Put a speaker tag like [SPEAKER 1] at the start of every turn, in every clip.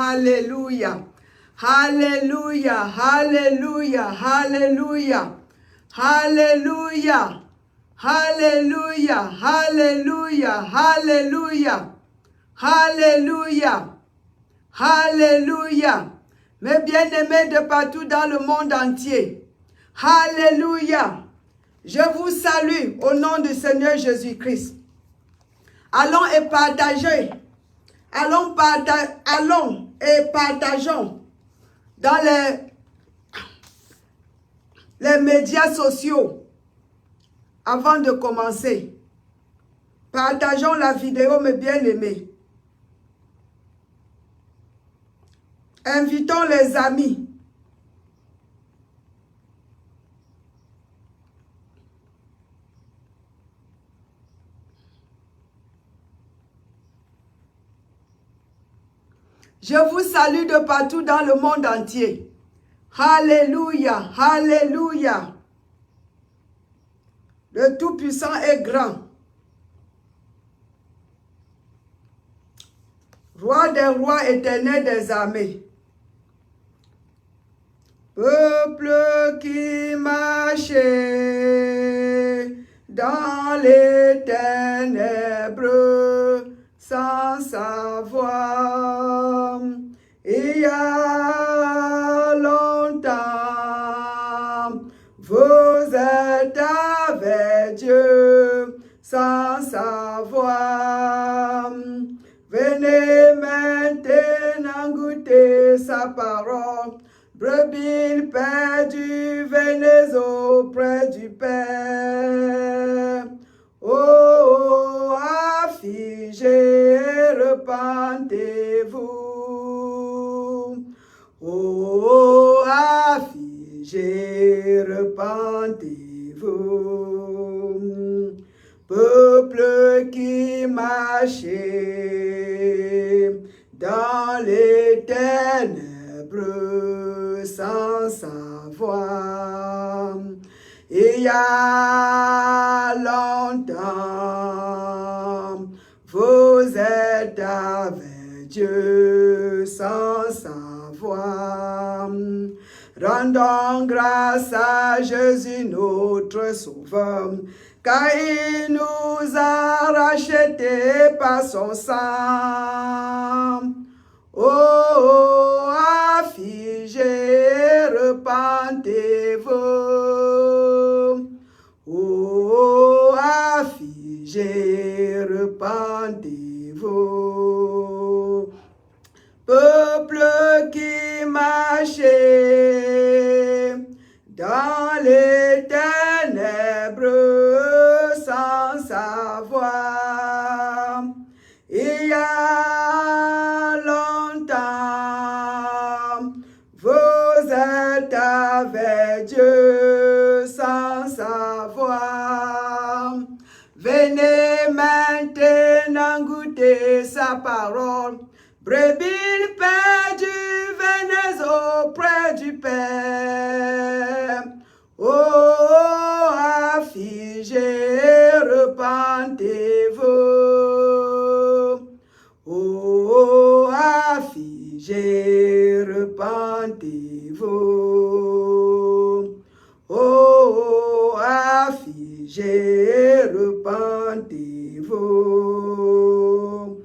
[SPEAKER 1] Alléluia. Alléluia. Alléluia. Alléluia. Alléluia. Alléluia. Alléluia. Alléluia. Alléluia. Alléluia. Mes bien-aimés de partout dans le monde entier. Alléluia. Je vous salue au nom du Seigneur Jésus-Christ. Allons et partagez. Allons et partageons dans les médias sociaux avant de commencer. Partageons la vidéo, mes bien-aimés. Invitons les amis. Je vous salue de partout dans le monde entier. Alléluia, alléluia. Le Tout-Puissant est grand. Roi des rois, éternel des armées. Peuple qui marchait dans les ténèbres sans savoir. Il y a longtemps, vous êtes avec Dieu sans savoir. Venez maintenant goûter sa parole. Brebis perdues, venez auprès du Père. Oh, affligés, repentez-vous. Oh, affligés, repentez-vous. Peuple qui marchait dans les ténèbres sans savoir. Il y a longtemps, vous êtes avec Dieu sans savoir. Rendons grâce à Jésus notre Sauveur, car il nous a rachetés par son sang. Oh, affligés, repentez-vous. Oh, affligés, repentez-vous. Peuple qui marchait dans les ténèbres sans savoir. Il y a longtemps, vous êtes avec Dieu sans savoir. Venez maintenant goûter sa parole. Brebis perdues, venez auprès du Père. Oh, affligés, repentez-vous. Oh, affligés, repentez-vous. Oh, affligés, repentez-vous.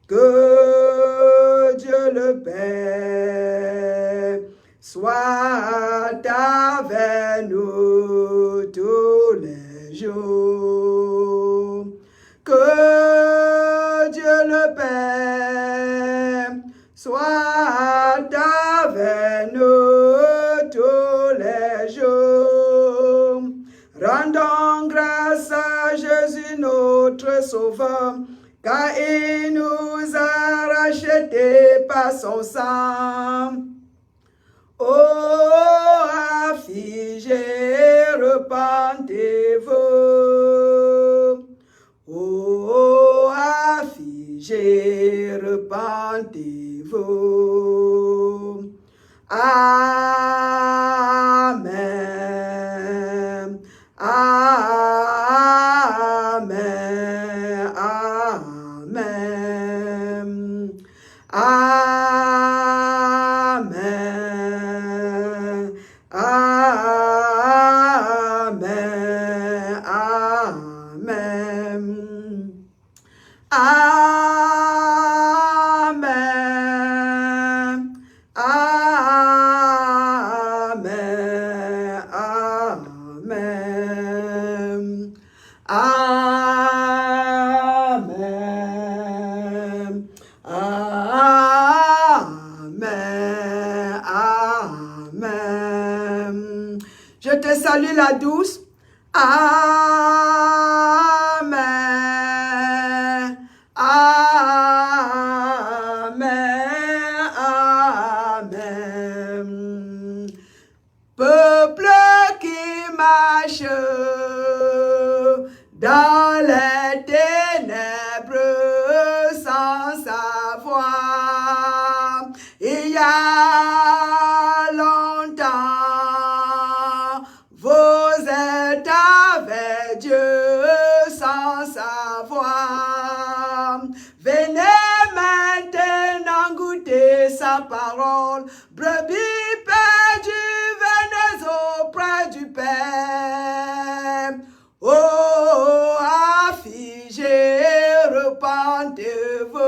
[SPEAKER 1] Que Dieu le Père soit avec nous tous les jours. Que Dieu le Père soit avec nous tous les jours. Rendons grâce à Jésus notre Sauveur, car il nous a rachetés par son sang. Oh, affligés, repentez-vous. Oh, affligés, repentez-vous. Amen. Amen. Amen. Amen. salue la douce. Amen. Amen. Amen. Peuple qui marche dans les ténèbres sans savoir, il y a longtemps, vous êtes avec Dieu sans savoir. Venez maintenant goûter sa parole, brebis perdues, venez auprès du Père. Oh, affligés, repentez-vous.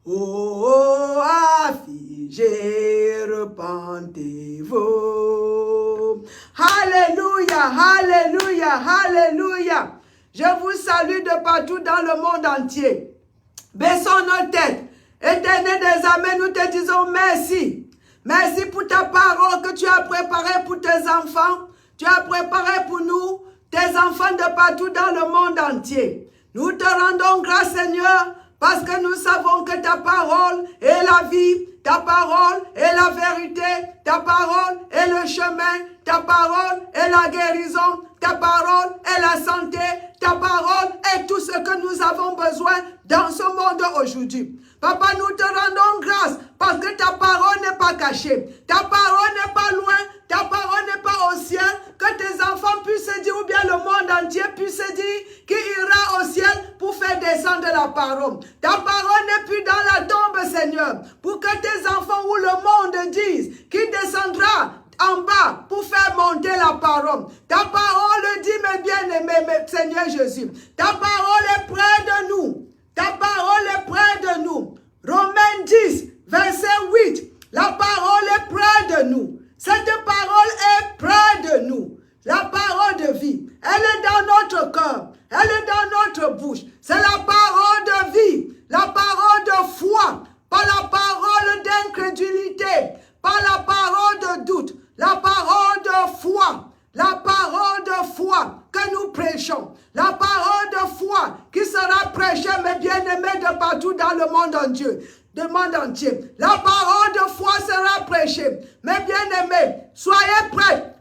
[SPEAKER 1] Oh, affligés, repentez-vous. Alléluia, alléluia, alléluia. Je vous salue de partout dans le monde entier. Baissons nos têtes. Éternel des armées, nous te disons merci. Merci pour ta parole que tu as préparée pour tes enfants. Tu as préparé pour nous, tes enfants de partout dans le monde entier. Nous te rendons grâce, Seigneur, parce que nous savons que ta parole est la vie, ta parole est la vérité, ta parole est le chemin, ta parole est la guérison, ta parole est la santé, ta parole est tout ce que nous avons besoin dans ce monde aujourd'hui. Papa, nous te rendons grâce parce que ta parole n'est pas cachée, ta parole n'est pas loin, ta parole n'est pas au ciel, que tes enfants puissent dire, ou bien le monde entier puisse dire qu'il ira au ciel pour faire descendre la parole. Ta parole n'est plus dans la tombe, Seigneur, pour que tes enfants ou le monde disent qu'il descendra en bas pour faire monter la parole. Ta parole dit, mes bien-aimés, Seigneur Jésus, ta parole est près de nous. Ta parole est près de nous. Romains 10, verset 8. La parole est près de nous. Cette parole est près de nous. La parole de vie. Elle est dans notre cœur. Elle est dans notre bouche. C'est la parole de vie. La parole de foi. Pas la parole d'incrédulité. Pas la parole de doute. La parole de foi. La parole de foi que nous prêchons. La parole de foi qui sera prêchée, mes bien-aimés, de partout dans le monde entier. Le monde entier. La parole de foi sera prêchée. Mes bien-aimés, soyez prêts.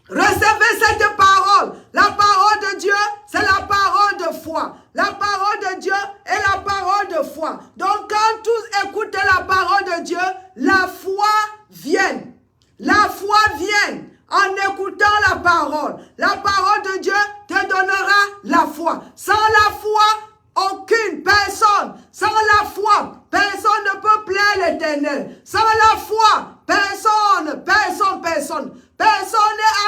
[SPEAKER 1] Recevez cette parole. La parole de Dieu, c'est la parole de foi. La parole de Dieu est la parole de foi. Donc, quand tous écoutent la parole de Dieu, la foi vient. La foi vient. En écoutant la parole de Dieu te donnera la foi. Sans la foi, aucune personne, sans la foi, personne ne peut plaire l'Éternel. Sans la foi, personne n'est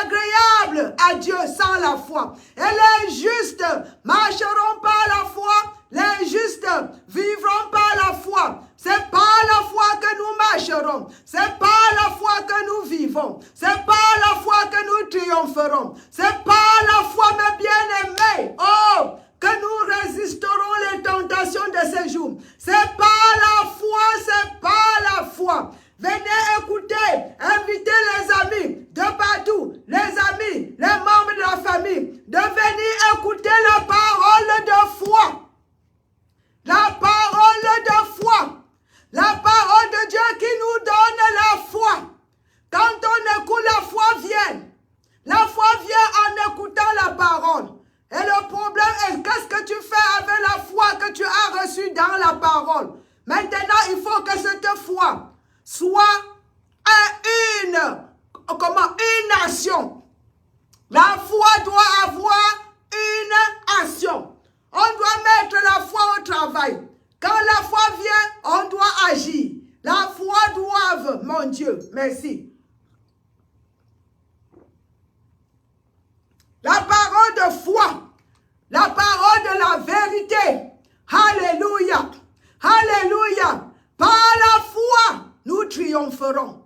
[SPEAKER 1] agréable à Dieu sans la foi. Et les justes marcheront par la foi, les justes vivront par la foi. C'est par la foi que nous marcherons. C'est par la foi que nous vivons. C'est par la foi que nous triompherons. C'est par la foi, mes bien-aimés, que nous résisterons les tentations de ces jours. C'est par la foi, c'est par la foi. Venez écouter, invitez les amis de partout, les amis, les membres de la famille, de venir écouter la parole de foi. La parole de foi. La parole de Dieu qui nous donne la foi. Quand on écoute, la foi vient. La foi vient en écoutant la parole. Et le problème est, qu'est-ce que tu fais avec la foi que tu as reçue dans la parole? Maintenant, il faut que cette foi soit une action. La foi doit avoir une action. On doit mettre la foi au travail. Quand la foi vient, on doit agir. La foi doit, mon Dieu, merci. La parole de foi, la parole de la vérité. Alléluia, alléluia. Par la foi, nous triompherons.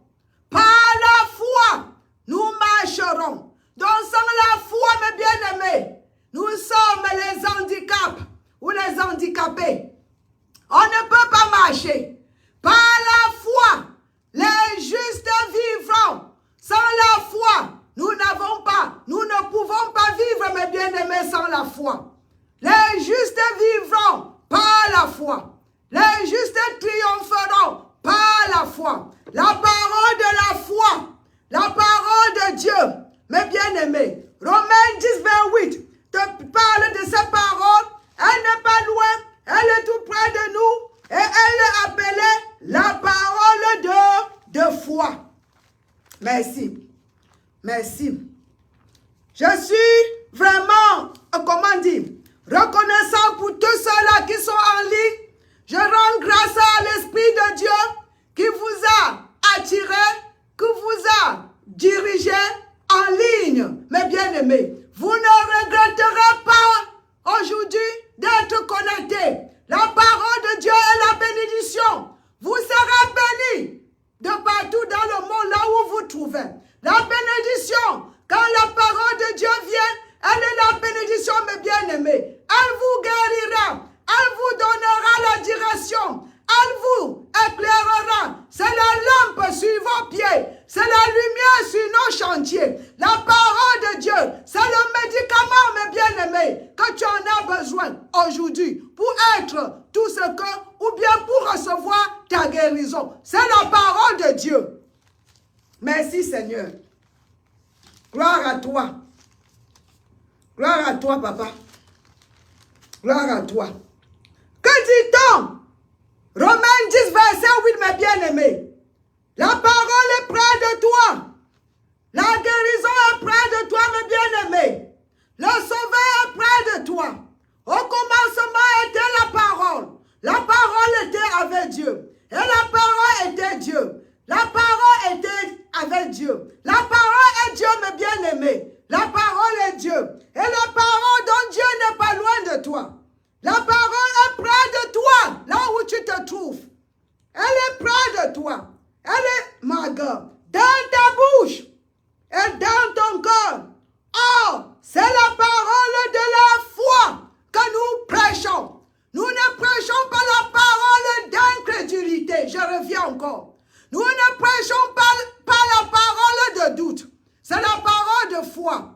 [SPEAKER 1] Par la foi, nous marcherons. Donc sans la foi, mes bien-aimés, nous sommes les handicaps ou les handicapés. On ne peut pas marcher. Par la foi, les justes vivront. Sans la foi, Merci. Merci. Je suis vraiment, comment dire, reconnaissant pour tous ceux-là qui sont en ligne. Je rends grâce à l'Esprit de Dieu qui vous a attiré, qui vous a dirigé en ligne. Mes bien-aimés, vous ne regretterez pas aujourd'hui d'être connectés. La parole de Dieu est la bénédiction. Vous serez bénis de partout dans le monde, là où vous trouvez. La bénédiction, quand la parole de Dieu vient, elle est la bénédiction, mes bien-aimés. Elle vous guérira, elle vous donnera la direction, elle vous éclairera. C'est la lampe sur vos pieds, c'est la lumière sur nos chantiers. La parole de Dieu, c'est le médicament, mes bien-aimés, que tu en as besoin aujourd'hui pour être tout ce que, ou bien pour recevoir ta guérison. C'est la parole de Dieu. Merci Seigneur. Gloire à toi. Gloire à toi, papa. Gloire à toi. Que dit-on? Romains 10, verset 8, mes bien-aimés. La parole est près de toi. La guérison est près de toi, mes bien-aimés. Le sauveur est près de toi. Au commencement était la parole. La parole était avec Dieu. Et la parole était Dieu. La parole était avec Dieu. La parole est Dieu, mes bien-aimés. La parole est Dieu. Et la parole dont Dieu n'est pas loin de toi. La parole est près de toi, là où tu te trouves. Elle est près de toi. Elle est, ma God, dans ta bouche et dans ton cœur. Oh, c'est la parole de la foi que nous prêchons. Nous ne prêchons pas la parole d'incrédulité. Je reviens encore. Nous ne prêchons pas la parole de doute. C'est la parole de foi.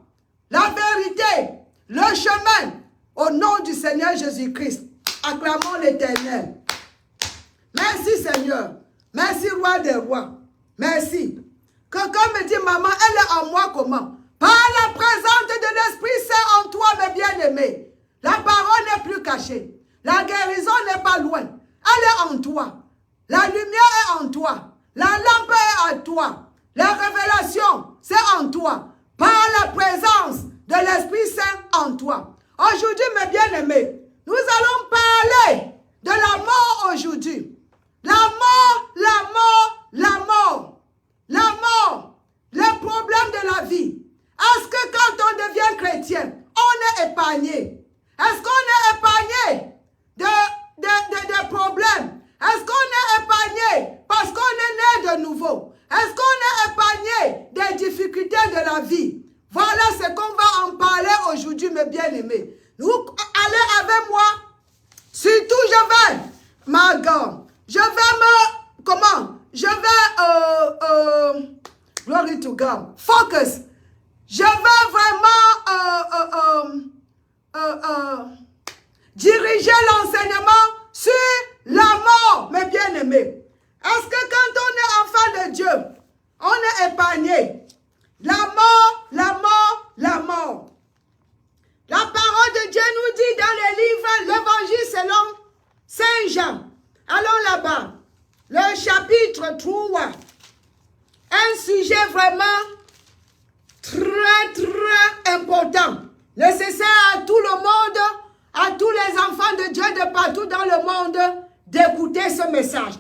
[SPEAKER 1] La vérité, le chemin, au nom du Seigneur Jésus-Christ. Acclamons l'Éternel. Merci Seigneur. Merci Roi des Rois. Merci. Quelqu'un me dit, maman, elle est en moi comment? Par la présence de l'Esprit Saint en toi, mes bien-aimés. La parole n'est plus cachée. La guérison n'est pas loin. Elle est en toi. La lumière est en toi. La lampe est en toi. La révélation, c'est en toi. Par la présence de l'Esprit Saint en toi. Aujourd'hui, mes bien-aimés, nous allons parler de la mort aujourd'hui. La mort, la mort, la mort. La mort, les problèmes de la vie. Est-ce que quand on devient chrétien, on est épargné? Est-ce qu'on est épargné des problèmes? Est-ce qu'on est épargné parce qu'on est né de nouveau? Est-ce qu'on est épargné des difficultés de la vie? Voilà ce qu'on va en parler aujourd'hui, mes bien-aimés. Vous allez avec moi. Surtout, je vais, ma God, je vais me, comment? Je vais, glory to God, focus. Je vais vraiment diriger l'enseignement sur la mort, mes bien-aimés. Est-ce que quand on est enfant de Dieu, on est épargné? La mort, la mort, la mort. La parole de Dieu nous dit dans les livres, l'évangile selon Saint Jean. Allons là-bas. Le chapitre 3. Un sujet vraiment très, très important. Nécessaire à tout le monde, à tous les enfants de Dieu de partout dans le monde, d'écouter ce message.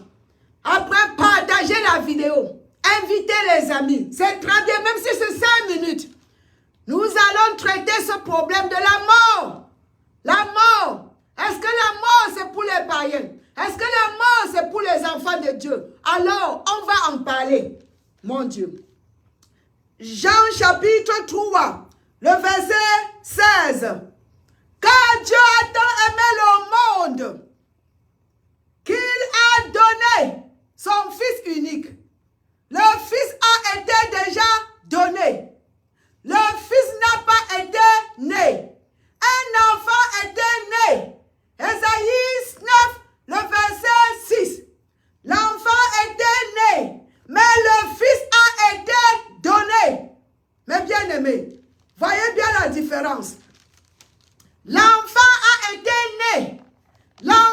[SPEAKER 1] Après, partagez la vidéo. Invitez les amis. C'est très bien, même si c'est 5 minutes. Nous allons traiter ce problème de la mort. La mort. Est-ce que la mort, c'est pour les païens? Est-ce que la mort, c'est pour les enfants de Dieu? Alors, on va en parler. Mon Dieu. Jean chapitre 3, le verset 16. Car Dieu a tant aimé le monde qu'il a donné son Fils unique. Le Fils a été déjà donné. Le Fils n'a pas été né. Un enfant était né. Ésaïe 9, le verset 6. L'enfant était né, mais le Fils a été donné. Mes bien-aimés, voyez bien la différence. L'enfant a été né. L'enfant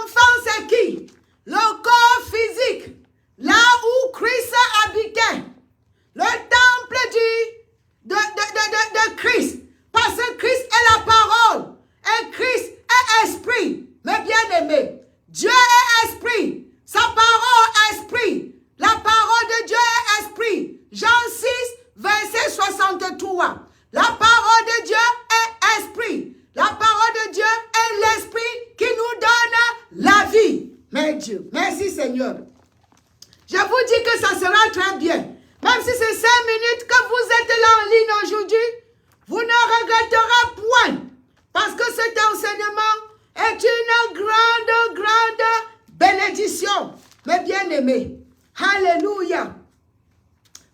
[SPEAKER 1] Seigneur. Je vous dis que ça sera très bien. Même si c'est 5 minutes que vous êtes là en ligne aujourd'hui, vous ne regretterez point. Parce que cet enseignement est une grande, grande bénédiction. Mes bien-aimés. Alléluia.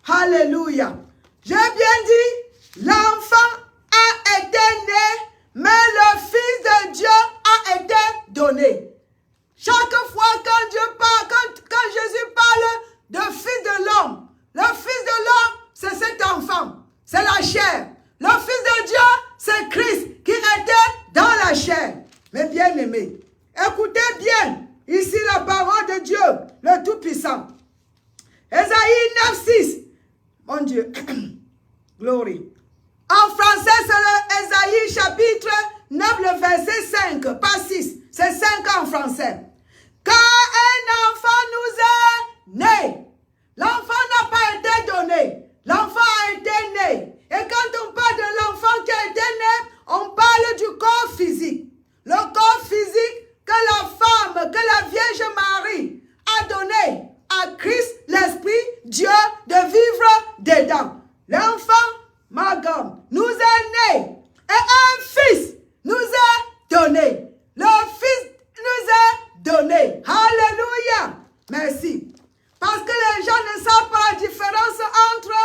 [SPEAKER 1] Alléluia. J'ai bien dit, l'enfant a été né, mais le Fils de Dieu a été donné. Chaque fois quand Dieu parle, quand Jésus parle de Fils de l'homme, le Fils de l'homme, c'est cet enfant, c'est la chair. Le Fils de Dieu, c'est Christ qui était dans la chair. Mes bien-aimés, écoutez bien ici la parole de Dieu, le Tout-Puissant. Ésaïe 9:6. Mon Dieu, glory. En français, c'est le Ésaïe chapitre 9, le verset 5, pas 6. C'est 5 en français. Quand un enfant nous est né, l'enfant n'a pas été donné. L'enfant a été né. Et quand on parle de l'enfant qui a été né, on parle du corps physique. Le corps physique que la femme, que la Vierge Marie a donné à Christ, l'Esprit, Dieu, de vivre dedans. L'enfant, ma gomme, nous est né. Et un fils nous est donné. Le fils nous est donné. Alléluia. Merci. Parce que les gens ne savent pas la différence entre,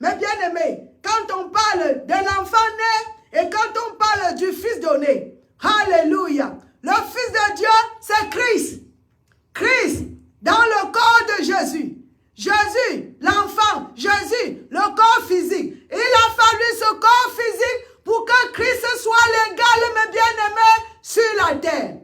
[SPEAKER 1] mes bien-aimés, quand on parle de l'enfant né et quand on parle du fils donné. Alléluia. Le Fils de Dieu, c'est Christ. Christ, dans le corps de Jésus. Jésus, l'enfant, Jésus, le corps physique. Il a fallu ce corps physique pour que Christ soit l'égal, mes bien-aimés, sur la terre.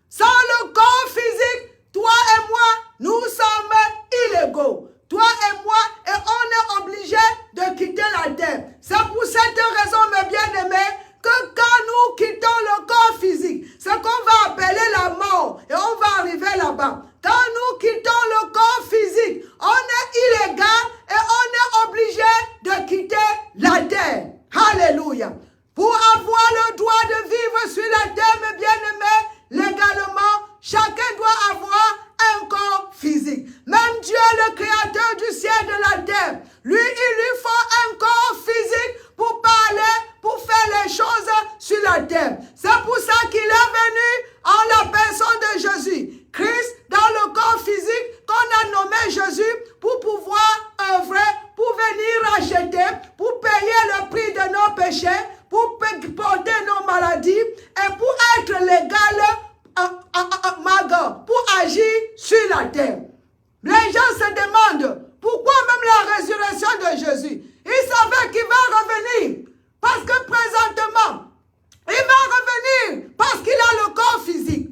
[SPEAKER 1] Sans le corps physique, toi et moi, nous sommes illégaux. Toi et moi, et on est obligé de quitter la terre. C'est pour cette raison, mes bien-aimés, que quand nous quittons le corps physique, c'est qu'on va appeler la mort et on va arriver là-bas. Quand nous quittons le corps physique, on est illégal et on est obligé de quitter la terre. Alléluia. Pour avoir le droit de vivre sur la terre, mes bien-aimés, légalement, chacun doit avoir un corps physique. Même Dieu, le créateur du ciel et de la terre, lui, il lui faut un corps physique pour parler, pour faire les choses sur la terre. C'est pour ça qu'il est venu en la personne de Jésus. Christ, dans le corps physique qu'on a nommé Jésus, pour pouvoir œuvrer, pour venir racheter, pour payer le prix de nos péchés, pour porter nos maladies et pour être légal, pour agir sur la terre. Les gens se demandent pourquoi même la résurrection de Jésus. Ils savaient qu'il va revenir. Parce que présentement, il va revenir parce qu'il a le corps physique.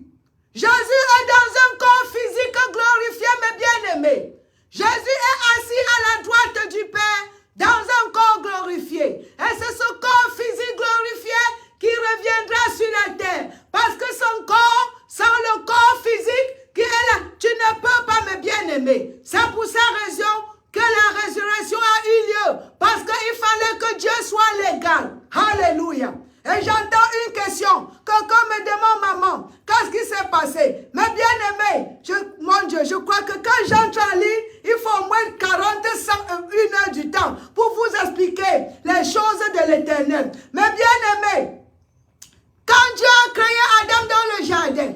[SPEAKER 1] Jésus est dans un corps physique glorifié, mes bien-aimés. Jésus est assis à la droite du Père dans un corps glorifié. Et c'est ce corps physique glorifié qui reviendra sur la terre. Parce que son corps, sans le corps physique qui est là, tu ne peux pas, mes bien-aimés. C'est pour cette raison que la résurrection a eu lieu. Parce qu'il fallait que Dieu soit légal. Alléluia. Et j'entends une question. Quelqu'un me demande, maman, qu'est-ce qui s'est passé? Mais bien-aimé, mon Dieu, je crois que quand j'entre en ligne, il faut au moins 1 heure du temps pour vous expliquer les choses de l'éternel. Mais bien-aimé, quand Dieu a créé Adam dans le jardin,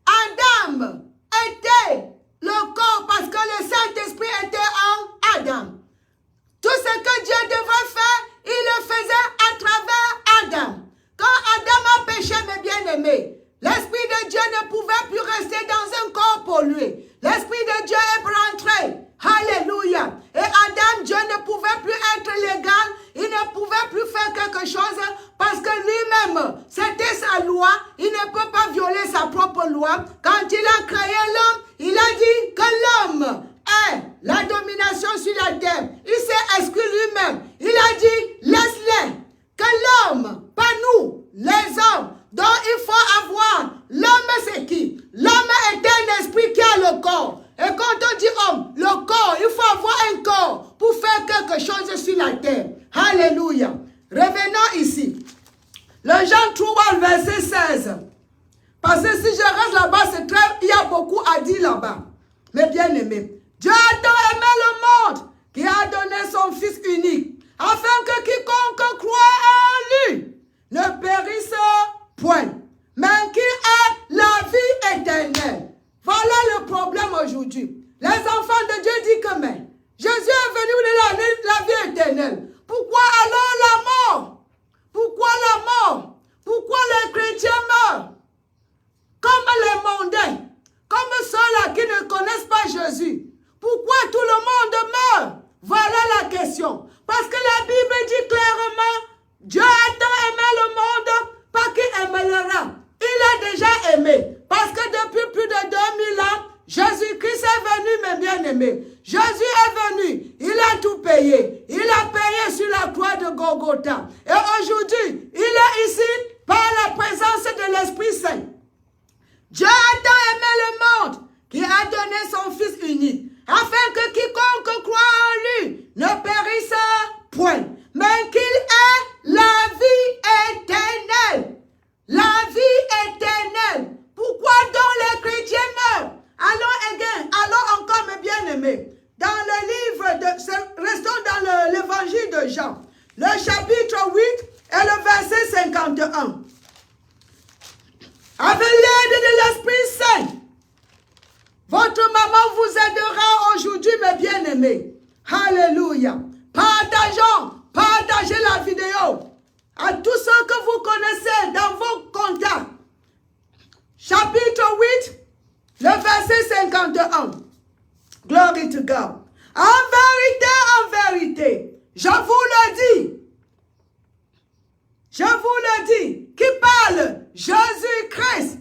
[SPEAKER 1] Adam était le corps parce que le Saint-Esprit était en Adam. Tout ce que Dieu devait faire, il le faisait à travers Adam. Quand Adam a péché, mes bien-aimés, l'Esprit de Dieu ne pouvait plus rester dans un corps pollué. L'Esprit de Dieu est rentré. Alléluia. Et Adam, Dieu ne pouvait plus être légal. Il ne pouvait plus faire quelque chose parce que lui-même, c'était sa loi. Il ne peut pas violer sa propre loi. Quand il a créé a dit là-bas. Mes bien-aimés, Dieu a tant aimé le monde qui a donné son Fils unique, afin que quiconque croit en lui ne périsse point, mais qu'il ait la vie éternelle. Voilà le problème aujourd'hui. Les enfants de Dieu disent que mais Jésus est venu nous donner la vie éternelle. Pourquoi alors la mort? Pourquoi la mort? Pourquoi les chrétiens meurent? Comme les mondains, comme ceux-là qui ne connaissent pas Jésus. Pourquoi tout le monde meurt? Voilà la question. Parce que la Bible dit clairement, Dieu a tant aimé le monde, pas qu'il aimera. Il a déjà aimé. Parce que depuis plus de 2000 ans, Jésus-Christ est venu, mes bien-aimés. Jésus est venu. Il a tout payé. Il a payé sur la croix de Golgotha. Et aujourd'hui, il est ici par la présence de l'Esprit Saint. Dieu a tant aimé le monde qui a donné son Fils unique, afin que quiconque croit en lui ne périsse point, mais qu'il ait la vie éternelle. La vie éternelle. Pourquoi donc les chrétiens meurent? Allons encore, mes bien-aimés, dans le livre de... Restons dans l'évangile de Jean, le chapitre 8 et le verset 51. Avec l'aide de l'Esprit Saint, votre maman vous aidera aujourd'hui, mes bien-aimés. Alléluia. Partagez la vidéo à tous ceux que vous connaissez dans vos contacts. Chapitre 8, le verset 51. Glory to God. En vérité, je vous le dis. Je vous le dis. Qui parle? Jésus-Christ.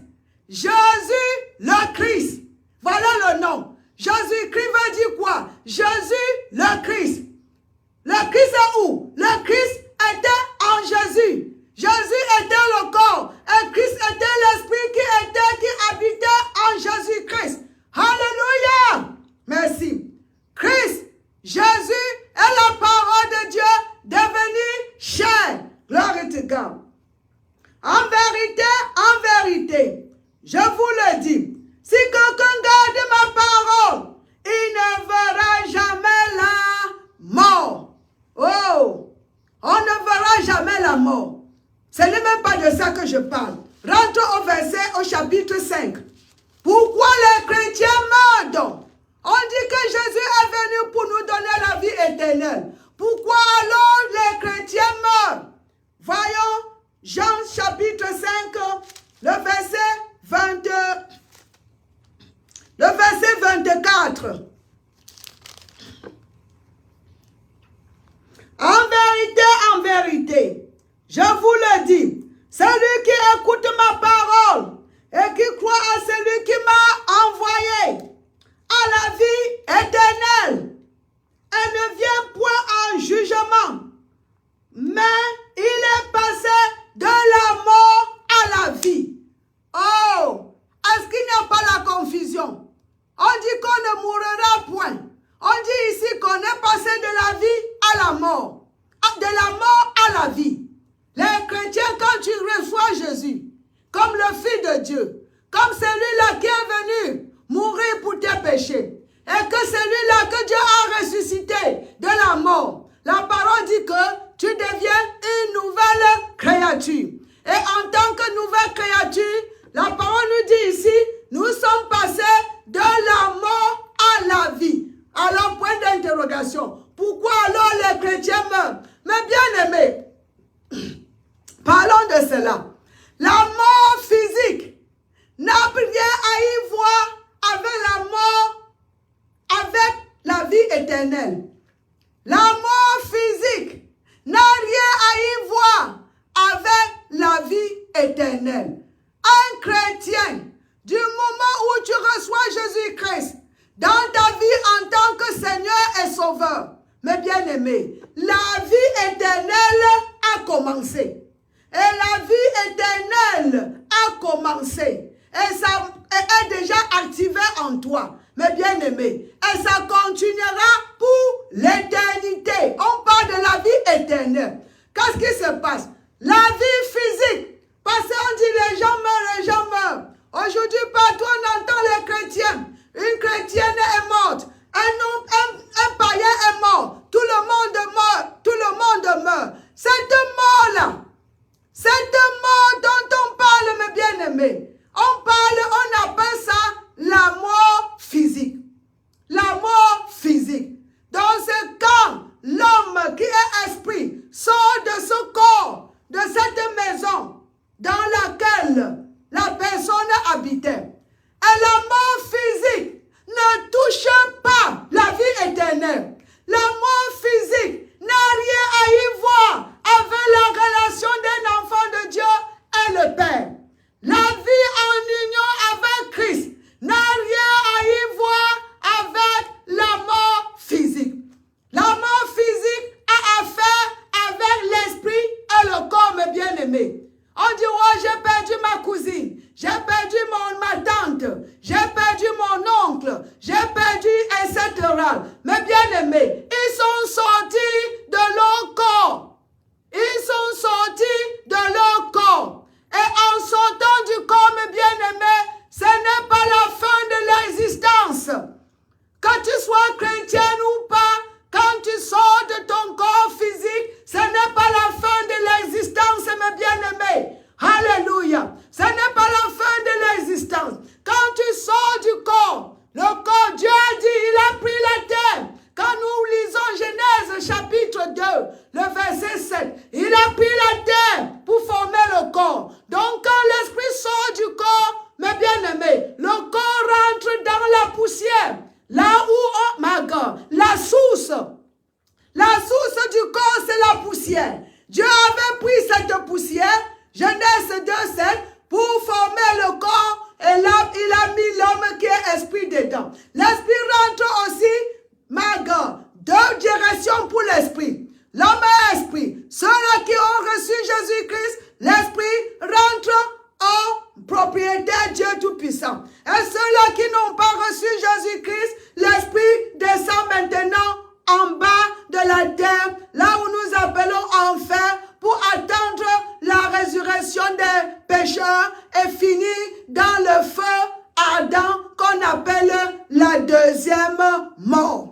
[SPEAKER 1] Jésus le Christ. Voilà le nom. Jésus-Christ veut dire quoi? Jésus le Christ. Le Christ est où? Le Christ était en Jésus. Jésus était le corps. Et Christ était l'esprit qui habitait en Jésus-Christ. Alléluia. Merci. Christ, Jésus est la parole de Dieu devenue chair. Glory to God. En vérité, je vous le dis, si quelqu'un garde ma parole, il ne verra jamais la mort. Oh, on ne verra jamais la mort. Ce n'est même pas de ça que je parle. Rentre au chapitre 5. Pourquoi les chrétiens meurent donc? On dit que Jésus est venu pour nous donner la vie éternelle. Pourquoi alors les chrétiens meurent? Voyons Jean chapitre 5, le verset 24. En vérité, je vous le dis, celui qui écoute ma parole et qui croit à celui qui m'a envoyé a la vie éternelle et ne vient point en jugement, mais il est passé de la mort à la vie. Oh, est-ce qu'il n'y a pas la confusion? On dit qu'on ne mourra point. On dit ici qu'on est passé de la vie à la mort. De la mort à la vie. Les chrétiens, quand tu reçois Jésus, comme le Fils de Dieu, comme celui-là qui est venu mourir pour tes péchés, et que celui-là que Dieu a ressuscité de la mort, la parole dit que tu deviens une nouvelle créature. Et en tant que nouvelle créature, la parole nous dit ici, nous sommes passés de la mort à la vie. Alors, point d'interrogation. Pourquoi alors les chrétiens meurent? Mais bien aimés, parlons de cela. La mort physique n'a rien à y voir avec la mort, avec la vie éternelle. La mort physique n'a rien à y voir avec la vie éternelle. Un chrétien, du moment où tu reçois Jésus-Christ dans ta vie en tant que Seigneur et Sauveur, mes bien-aimés, la vie éternelle a commencé. Et la vie éternelle a commencé. Et ça est déjà activé en toi, mes bien-aimés. Et ça continuera pour l'éternité. On parle de la vie éternelle. Qu'est-ce qui se passe? La vie physique. Parce qu'on dit les gens meurent. Aujourd'hui, partout, on entend les chrétiens. Une chrétienne est morte. Un païen est mort. Tout le monde meurt. Tout le monde meurt. Cette mort-là, cette mort dont on parle, mes bien-aimés, on appelle ça la mort physique. La mort physique. Dans ce cas, l'homme qui est esprit sort de ce corps, de cette maison dans laquelle la personne habitait. Et la mort physique ne touche pas la vie éternelle. La mort physique n'a rien à y voir avec la relation d'un enfant de Dieu et le Père. La vie en union avec Christ n'a rien à y voir avec la mort physique. La mort physique a affaire avec l'esprit et le corps, mes bien-aimés. On dit, oh, j'ai perdu ma cousine, j'ai perdu ma tante, j'ai perdu mon oncle, j'ai perdu, etc. Mes bien-aimés, ils sont sortis de leur corps. Ils sont sortis de leur corps. Et en sortant du corps, mes bien-aimés, ce n'est pas la fin de l'existence. Que tu sois chrétien ou pas, quand tu sors de ton corps physique, ce n'est pas la fin de l'existence, mes bien-aimés. Alléluia. Ce n'est pas la fin de l'existence. Quand tu sors du corps, le corps, Dieu a dit, il a pris la terre. Quand nous lisons Genèse chapitre 2, le verset 7, il a pris la terre pour former le corps. Donc quand l'esprit sort du corps, mes bien-aimés, le corps rentre dans la poussière. Là où, oh my God, la source du corps, c'est la poussière. Dieu avait pris cette poussière, Genèse 2, 7, pour former le corps, et là, il a mis l'homme qui est esprit dedans. L'esprit rentre aussi, my God, deux directions pour l'esprit. L'homme est esprit. Ceux-là qui ont reçu Jésus-Christ, l'esprit rentre en propriétaire Dieu Tout-Puissant. Et ceux-là qui n'ont pas reçu Jésus-Christ, l'esprit descend maintenant en bas de la terre, là où nous appelons enfer, pour attendre la résurrection des pécheurs et finir dans le feu ardent qu'on appelle la deuxième mort.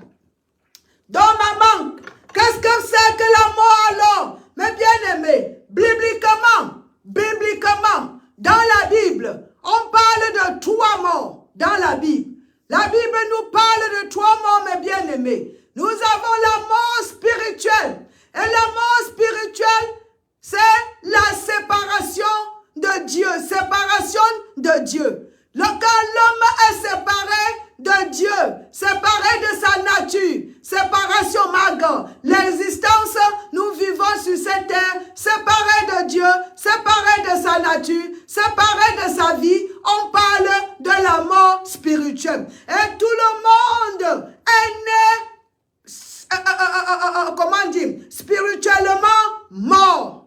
[SPEAKER 1] Donc maman, qu'est-ce que c'est que la mort alors? Mes bien-aimés, bibliquement, dans la Bible, on parle de 3 morts dans la Bible. La Bible nous parle de 3 morts, mes bien-aimés. Nous avons la mort spirituelle. Et la mort spirituelle, c'est la séparation de Dieu. Séparation de Dieu. Quand l'homme est séparé de Dieu, séparé de sa nature, séparation, maga, l'existence, nous vivons sur cette terre, séparé de Dieu, séparé de sa nature, séparé de sa vie, on parle de la mort spirituelle. Et tout le monde est né, comment dire, spirituellement mort.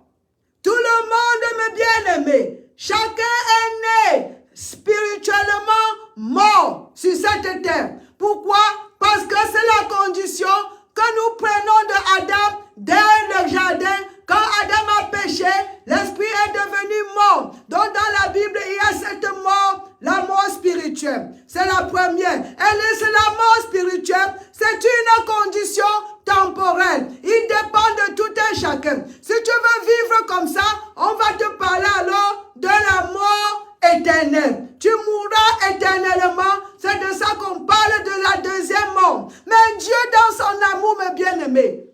[SPEAKER 1] Tout le monde, mes bien-aimés, chacun est né spirituellement mort sur cette terre. Pourquoi? Parce que c'est la condition que nous prenons de Adam dans le jardin. Quand Adam a péché, l'esprit est devenu mort. Donc dans la Bible, il y a cette mort, la mort spirituelle. C'est la première. Et c'est la mort spirituelle, c'est une condition temporelle. Il dépend de tout un chacun. Si tu veux vivre comme ça, on va te parler alors de la mort éternelle. Tu mourras éternellement. C'est de ça qu'on parle de la deuxième mort. Mais Dieu, dans son amour, mes bien-aimés,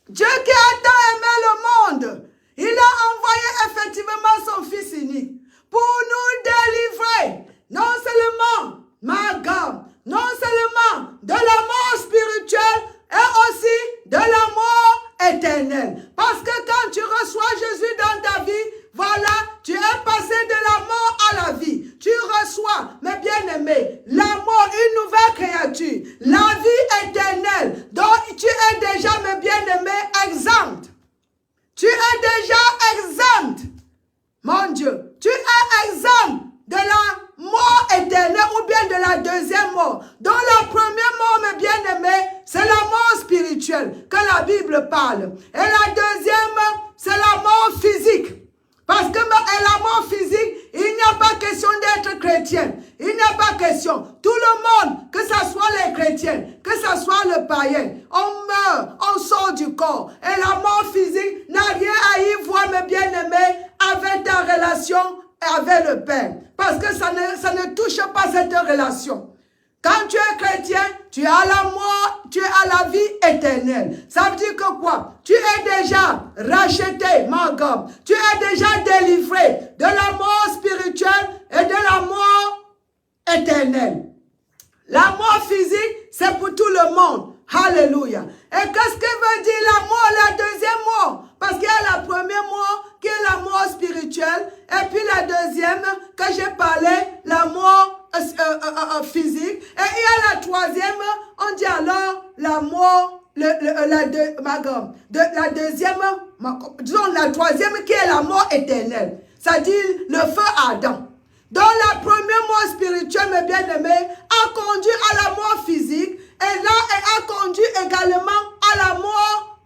[SPEAKER 1] Dieu qui a tant aimé le monde, il a envoyé effectivement son Fils unique pour nous délivrer, non seulement, ma God, non seulement de la mort spirituelle et aussi de la mort éternelle. Parce que quand tu reçois Jésus dans ta vie, voilà, tu es passé de la mort à la vie. Tu reçois, mes bien-aimés, la mort, une nouvelle créature, la vie éternelle, dont tu es déjà, mes bien-aimés, exempt. Tu es déjà exempt, mon Dieu. Tu es exempt de la mort éternelle ou bien de la deuxième mort. Dans la première mort, mes bien-aimés, c'est la mort spirituelle que la Bible parle. Et la deuxième, c'est la mort physique. Parce que la mort physique, Il n'y a pas question d'être chrétien. Il n'y a pas question. Tout le monde, que ce soit les chrétiens, que ce soit le païen, on meurt, on sort du corps. Et la mort physique n'a rien à y voir, mes bien-aimés, avec ta relation avec le Père. Parce que ça ne touche pas cette relation. Quand tu es chrétien, tu as la mort, tu as la vie éternelle. Ça veut dire que quoi? Tu es déjà racheté, mon gomme. Tu es déjà délivré de la mort spirituelle et de la mort éternelle. La mort physique, c'est pour tout le monde. Alléluia. Et qu'est-ce que veut dire la mort, la deuxième mort? Parce qu'il y a la première mort qui est la mort spirituelle. Et puis la deuxième que j'ai parlé, la mort physique. Et il y a la troisième, on dit alors la mort, la deuxième, disons la troisième qui est la mort éternelle. C'est-à-dire le feu ardent. Donc la première mort spirituelle, mes bien-aimés, a conduit à la mort physique. Et là, elle a conduit également à la mort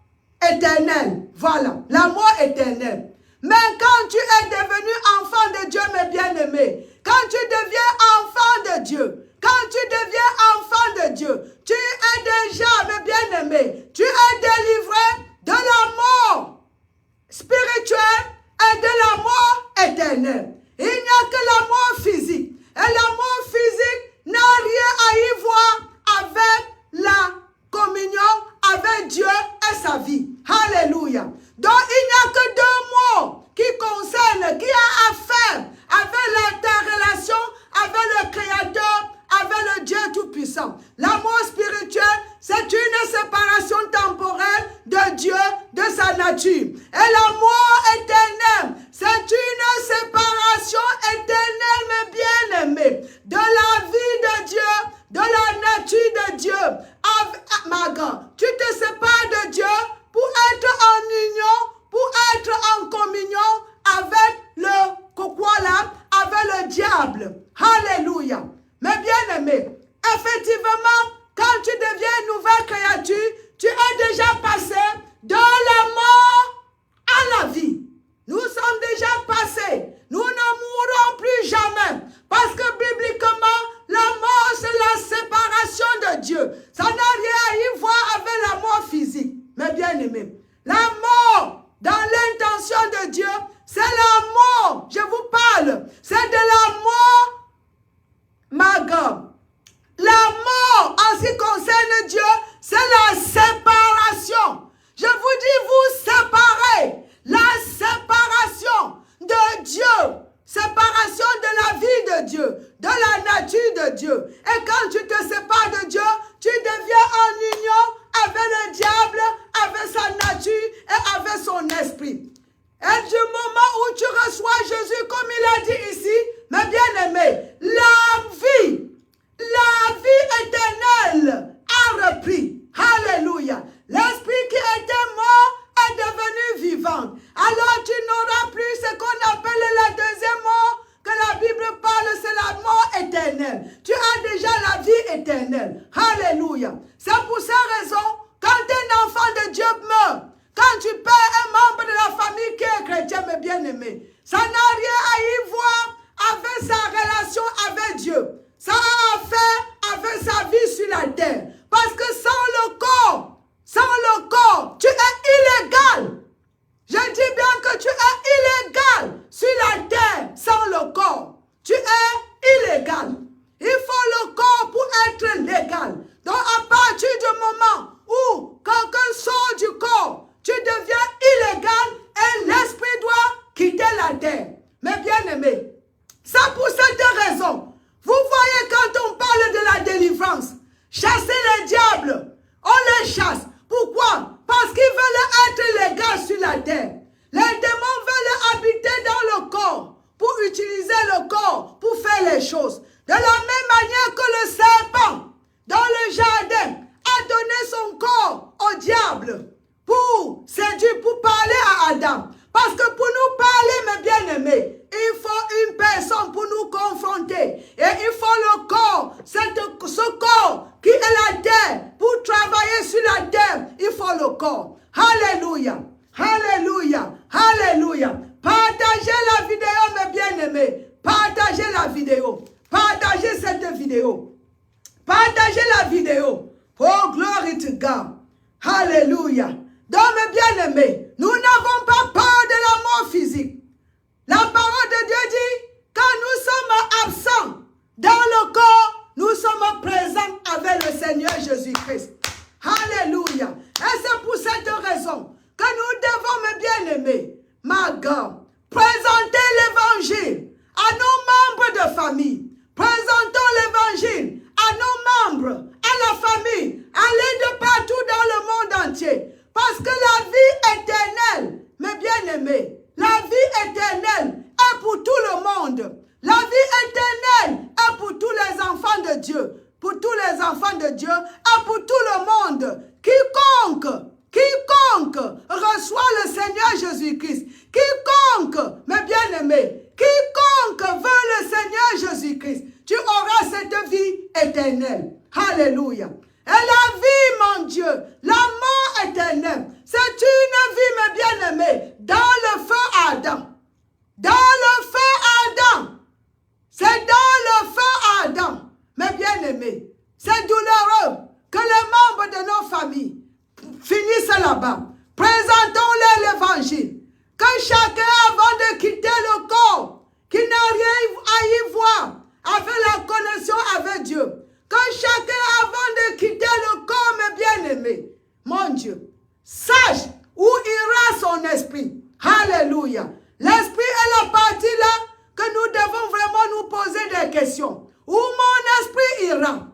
[SPEAKER 1] éternelle. Voilà, la mort éternelle. Mais quand tu es devenu enfant de Dieu, mes bien-aimés, quand tu deviens enfant de Dieu, quand tu deviens enfant de Dieu, tu es déjà, mes bien-aimés, tu es délivré de la mort spirituelle et de la mort éternelle. Il n'y a que la mort physique. Et la mort physique n'a rien à y voir avec la communion avec Dieu et sa vie. Alléluia. Donc il n'y a que deux mots qui concernent, qui a à faire avec ta relation avec le Créateur, avec le Dieu Tout-Puissant. La mort spirituelle, c'est une séparation temporelle de Dieu, de sa nature. Et la mort éternelle, c'est une séparation éternelle, mes bien-aimés, de la vie de Dieu, de la nature de Dieu. Tu te sépares de Dieu pour être en union, pour être en communion avec avec le diable. Alléluia. Mes bien-aimés, effectivement, quand tu deviens une nouvelle créature, tu es déjà passé de la mort à la vie. Nous sommes déjà passés. Nous ne mourrons plus jamais. Parce que bibliquement, la mort, c'est la séparation de Dieu. Ça n'a rien à y voir avec la mort physique. Mes bien-aimés, la mort dans l'intention de Dieu, c'est la mort. Je vous parle. C'est de la mort, ma gomme. La mort, en ce qui concerne Dieu, c'est la séparation. Je vous dis, vous séparez. La séparation de Dieu. Séparation de la vie de Dieu, de la nature de Dieu. Et quand tu te sépares de Dieu, tu deviens en union avec le diable, avec sa nature et avec son esprit. Et du moment où tu reçois Jésus, comme il a dit ici, mes bien-aimés, la vie éternelle a repris. Alléluia. L'esprit qui était mort est devenu vivant. Alors tu n'auras plus ce qu'on appelle la deuxième mort, que la Bible parle, c'est la mort éternelle. Tu as déjà la vie éternelle. Alléluia. C'est pour cette raison, quand un enfant de Dieu meurt, quand tu perds un membre de la famille qui est chrétien, mes bien-aimés, ça n'a rien à y voir avec sa relation avec Dieu. Ça a à faire avec sa vie sur la terre. Parce que sans le corps, tu es illégal. Je dis bien que tu es illégal sur la terre sans le corps. Tu es illégal. Il faut le corps pour être légal. Donc à partir du moment où quelqu'un sort du corps, tu deviens illégal et l'esprit doit quitter la terre. Mais bien aimé, c'est pour cette raison. Vous voyez quand on parle de la délivrance, chasser les diables, on les chasse. Pourquoi? Parce qu'ils veulent être légaux sur la terre. Les démons veulent habiter dans le corps pour utiliser le corps pour faire les choses. De la même manière que le serpent dans le jardin a donné son corps au diable pour séduire, pour parler à Adam. Parce que pour nous parler, mes bien-aimés, il faut une personne pour nous confronter. Et il faut le corps, ce corps qui est la terre. Pour travailler sur la terre, il faut le corps. Alléluia, alléluia, alléluia. Partagez la vidéo, mes bien-aimés. partagez la vidéo. Partagez cette vidéo. Partagez la vidéo. Oh, glory to God. Alléluia. Donc, mes bien-aimés, nous n'avons pas peur de la mort physique. La parole de Dieu dit, quand nous sommes absents dans le corps, nous sommes présents avec le Seigneur Jésus-Christ. Alléluia. Et c'est pour cette raison que nous devons, mes bien-aimés, ma God, présenter l'évangile à nos membres de famille. Présentons l'évangile à nos membres, à la famille, aller de partout dans le monde entier. Parce que la vie éternelle, mes bien-aimés, la vie éternelle est pour tout le monde. La vie éternelle est pour tous les enfants de Dieu. Pour tous les enfants de Dieu et pour tout le monde. Quiconque reçoit le Seigneur Jésus-Christ, quiconque, mes bien-aimés, quiconque veut le Seigneur Jésus-Christ, tu auras cette vie éternelle. Alléluia. Et la vie, mon Dieu, la mort éternelle, c'est une vie, mes bien-aimés, dans le feu ardent. Dans le feu ardent. C'est dans le feu ardent, mes bien-aimés. C'est douloureux que les membres de nos familles finissent là-bas. Présentons-leur l'évangile. Que chacun, avant de quitter le corps, qui n'a rien à y voir, avec la connexion avec Dieu. Que chacun, avant de quitter le corps, mes bien-aimés, mon Dieu, sache où ira son esprit. Alléluia. L'esprit est la partie là que nous devons vraiment nous poser des questions. Où mon esprit ira?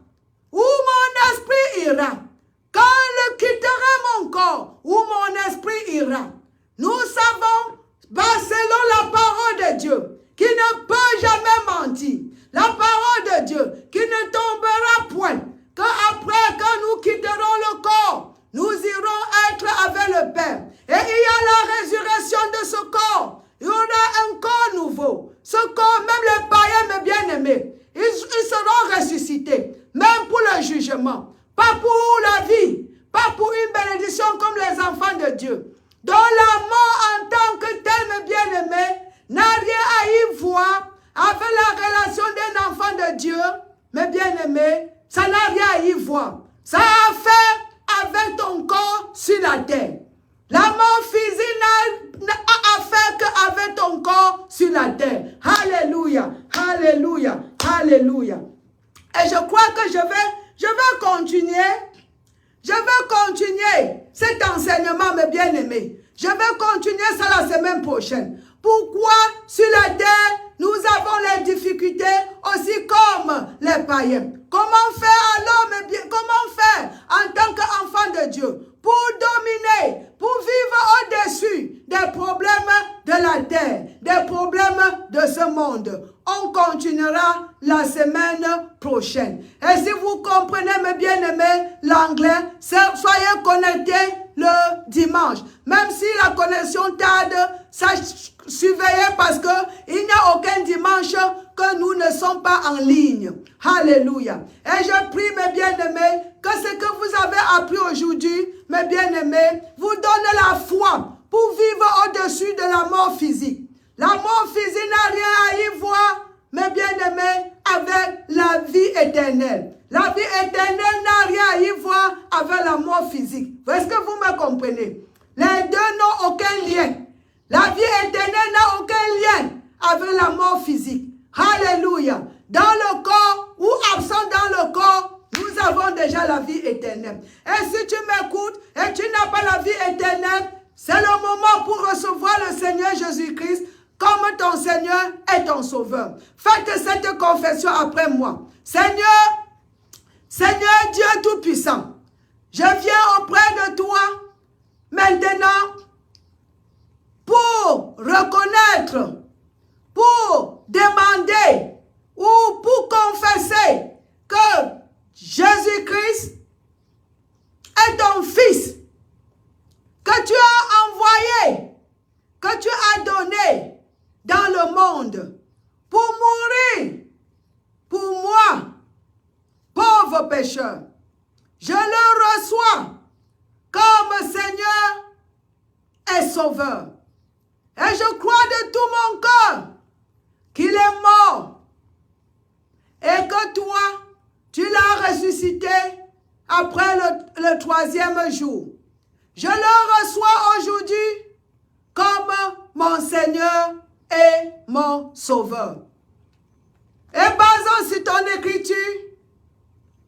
[SPEAKER 1] Où mon esprit ira? Quand il quittera mon corps, où mon esprit ira? Nous savons, selon la parole de Dieu, qui ne peut jamais mentir, la parole de Dieu, qui ne tombera point, qu'après, quand nous quitterons le corps, nous irons être avec le Père. Et il y a la résurrection de ce corps. Il y aura un corps nouveau. Ce corps, même les païens, mes bien-aimés, ils seront ressuscités, même pour le jugement. Pas pour la vie, pas pour une bénédiction comme les enfants de Dieu. Dont la mort en tant que tel, mes bien-aimés, n'a rien à y voir avec la relation d'un enfant de Dieu, mes bien-aimés, ça n'a rien à y voir. Ça a fait avec ton corps sur la terre. La mort physique n'a affaire qu'avec ton corps sur la terre. Alléluia, alléluia, alléluia. Et je crois que je vais continuer. Je vais continuer cet enseignement, mes bien-aimés. Je vais continuer ça la semaine prochaine. Pourquoi sur la terre, nous avons les difficultés aussi comme les païens? Comment faire alors, mes bien, comment faire en tant qu'enfant de Dieu pour dominer, pour vivre au-dessus des problèmes de la terre, des problèmes de ce monde? On continuera la semaine prochaine. Et si vous comprenez, mes bien-aimés, l'anglais, soyez connectés le dimanche. Même si la connexion tarde, surveillez parce qu'il n'y a aucun dimanche que nous ne sommes pas en ligne. Alléluia. Et je prie, mes bien-aimés, que ce que vous avez appris aujourd'hui, mes bien-aimés, vous donne la foi pour vivre au-dessus de la mort physique. La mort physique n'a rien à y voir, mes bien-aimés, avec la vie éternelle. La vie éternelle n'a rien à y voir avec la mort physique. Est-ce que vous me comprenez? Les deux n'ont aucun lien. La vie éternelle n'a aucun lien avec la mort physique. Alléluia. Dans le corps ou absent dans le corps, nous avons déjà la vie éternelle. Et si tu m'écoutes et tu n'as pas la vie éternelle, c'est le moment pour recevoir le Seigneur Jésus-Christ comme ton Seigneur et ton Sauveur. Faites cette confession après moi. Seigneur, Seigneur Dieu Tout-Puissant, je viens auprès de toi maintenant pour reconnaître, pour demander ou pour confesser que Jésus-Christ est ton Fils, que tu as envoyé, que tu as donné dans le monde pour mourir pour moi, pauvre pécheur. Je le reçois comme Seigneur et Sauveur. Et je crois de tout mon cœur qu'il est mort et que toi, tu l'as ressuscité après le troisième jour. Je le reçois aujourd'hui comme mon Seigneur et mon Sauveur. Et basant sur ton écriture,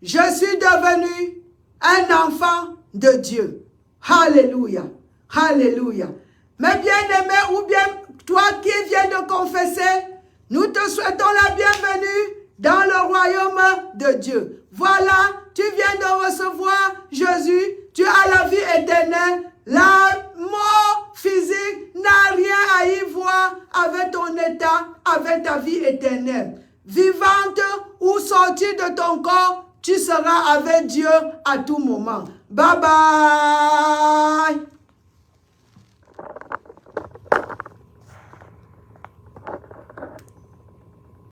[SPEAKER 1] je suis devenu un enfant de Dieu. Alléluia. Alléluia. Mes bien-aimés, ou bien toi qui viens de confesser, nous te souhaitons la bienvenue dans le royaume de Dieu. Voilà, tu viens de recevoir Jésus, tu as la vie éternelle. La mort physique n'a rien à y voir avec ton état, avec ta vie éternelle. Vivante ou sortie de ton corps, tu seras avec Dieu à tout moment. Bye bye.